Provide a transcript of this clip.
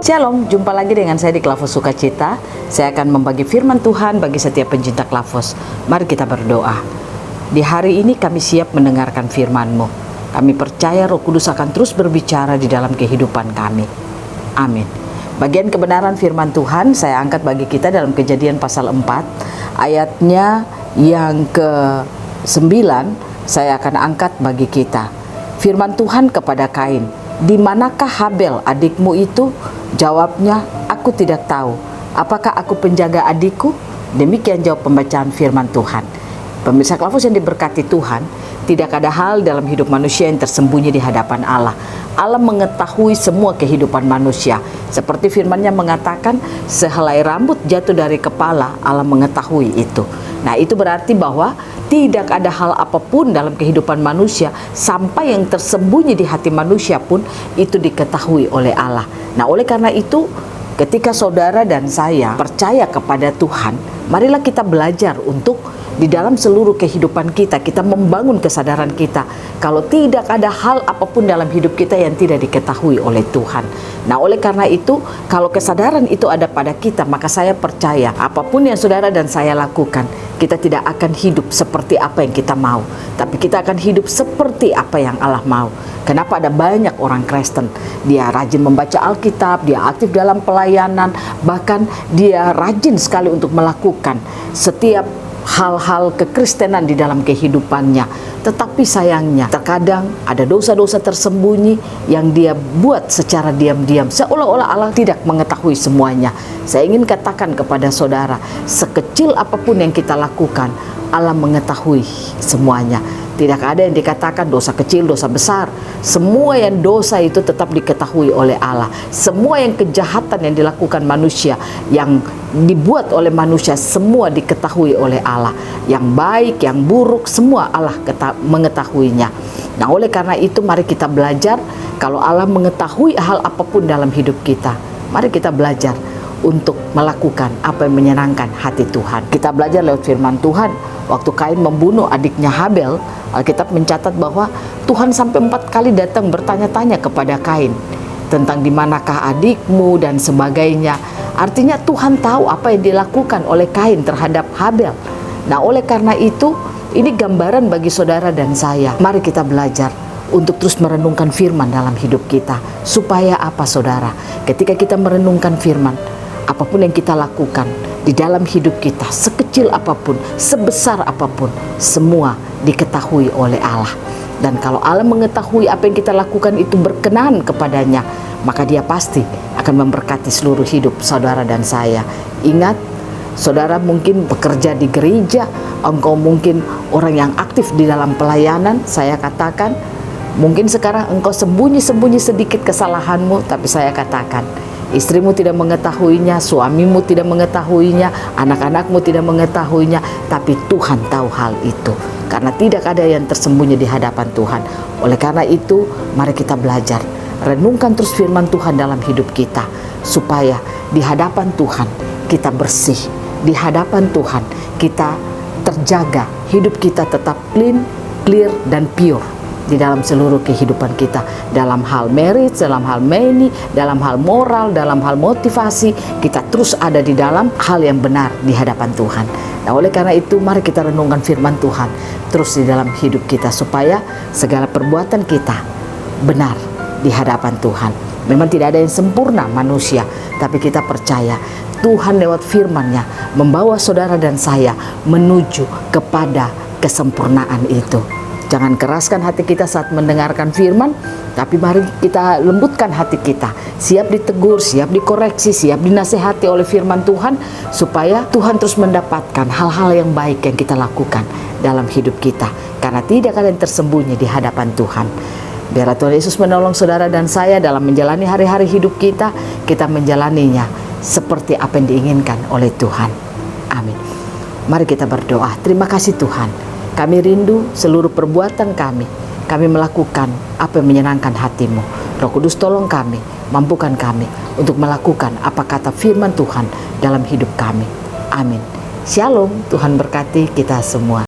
Shalom, jumpa lagi dengan saya di Klavos Sukacita. Saya akan membagi firman Tuhan bagi setiap pencinta Klavos. Mari kita berdoa. Di hari ini kami siap mendengarkan firman-Mu. Kami percaya Roh Kudus akan terus berbicara di dalam kehidupan kami. Amin. Bagian kebenaran firman Tuhan saya angkat bagi kita dalam Kejadian pasal 4, ayatnya yang ke-9 saya akan angkat bagi kita. Firman Tuhan kepada Kain, "Di manakah Habel adikmu itu?" Jawabnya, "Aku tidak tahu. Apakah aku penjaga adikku?" Demikian jawab pembacaan firman Tuhan. Pemirsa Klavos yang diberkati Tuhan, tidak ada hal dalam hidup manusia yang tersembunyi di hadapan Allah. Allah mengetahui semua kehidupan manusia. Seperti firman-Nya mengatakan, sehelai rambut jatuh dari kepala, Allah mengetahui itu. Nah, itu berarti bahwa tidak ada hal apapun dalam kehidupan manusia sampai yang tersembunyi di hati manusia pun itu diketahui oleh Allah. Nah, oleh karena itu, ketika saudara dan saya percaya kepada Tuhan, marilah kita belajar untuk di dalam seluruh kehidupan kita membangun kesadaran kita kalau tidak ada hal apapun dalam hidup kita yang tidak diketahui oleh Tuhan. Nah, oleh karena itu, kalau kesadaran itu ada pada kita, maka saya percaya apapun yang saudara dan saya lakukan, kita tidak akan hidup seperti apa yang kita mau, tapi kita akan hidup seperti apa yang Allah mau. Kenapa ada banyak orang Kristen, dia rajin membaca Alkitab, dia aktif dalam pelayanan, bahkan dia rajin sekali untuk melakukan setiap hal-hal kekristenan di dalam kehidupannya, tetapi sayangnya terkadang ada dosa-dosa tersembunyi yang dia buat secara diam-diam, seolah-olah Allah tidak mengetahui semuanya. Saya ingin katakan kepada saudara, sekecil apapun yang kita lakukan, Allah mengetahui semuanya. Tidak ada yang dikatakan dosa kecil, dosa besar. Semua yang dosa itu tetap diketahui oleh Allah. Semua yang kejahatan yang dilakukan manusia, yang dibuat oleh manusia, semua diketahui oleh Allah. Yang baik, yang buruk, semua Allah mengetahuinya. Nah, oleh karena itu mari kita belajar, kalau Allah mengetahui hal apapun dalam hidup kita, mari kita belajar untuk melakukan apa yang menyenangkan hati Tuhan. Kita belajar lewat firman Tuhan. Waktu Kain membunuh adiknya Habel, Alkitab mencatat bahwa Tuhan sampai 4 kali datang bertanya-tanya kepada Kain tentang di manakah adikmu dan sebagainya. Artinya Tuhan tahu apa yang dilakukan oleh Kain terhadap Habel. Nah, oleh karena itu, ini gambaran bagi saudara dan saya. Mari kita belajar untuk terus merenungkan firman dalam hidup kita. Supaya apa, saudara? Ketika kita merenungkan firman, apapun yang kita lakukan di dalam hidup kita, sekecil apapun, sebesar apapun, semua diketahui oleh Allah. Dan kalau Allah mengetahui apa yang kita lakukan itu berkenan kepadanya, maka Dia pasti akan memberkati seluruh hidup saudara dan saya. Ingat, saudara mungkin bekerja di gereja, engkau mungkin orang yang aktif di dalam pelayanan. Saya katakan, mungkin sekarang engkau sembunyi-sembunyi sedikit kesalahanmu, tapi saya katakan, istrimu tidak mengetahuinya, suamimu tidak mengetahuinya, anak-anakmu tidak mengetahuinya, tapi Tuhan tahu hal itu. Karena tidak ada yang tersembunyi di hadapan Tuhan. Oleh karena itu, mari kita belajar, renungkan terus firman Tuhan dalam hidup kita, supaya di hadapan Tuhan kita bersih, di hadapan Tuhan kita terjaga, hidup kita tetap clean, clear, dan pure di dalam seluruh kehidupan kita, dalam hal marriage, dalam hal money, dalam hal moral, dalam hal motivasi, kita terus ada di dalam hal yang benar di hadapan Tuhan. Nah, oleh karena itu, mari kita renungkan firman Tuhan terus di dalam hidup kita, supaya segala perbuatan kita benar di hadapan Tuhan. Memang tidak ada yang sempurna manusia, tapi kita percaya Tuhan lewat firman-Nya membawa saudara dan saya menuju kepada kesempurnaan itu. Jangan keraskan hati kita saat mendengarkan firman, tapi mari kita lembutkan hati kita. Siap ditegur, siap dikoreksi, siap dinasehati oleh firman Tuhan, supaya Tuhan terus mendapatkan hal-hal yang baik yang kita lakukan dalam hidup kita. Karena tidak ada yang tersembunyi di hadapan Tuhan. Biarlah Tuhan Yesus menolong saudara dan saya dalam menjalani hari-hari hidup kita menjalaninya seperti apa yang diinginkan oleh Tuhan. Amin. Mari kita berdoa. Terima kasih Tuhan. Kami rindu seluruh perbuatan kami melakukan apa yang menyenangkan hati-Mu. Roh Kudus tolong kami, mampukan kami untuk melakukan apa kata firman Tuhan dalam hidup kami. Amin. Shalom, Tuhan berkati kita semua.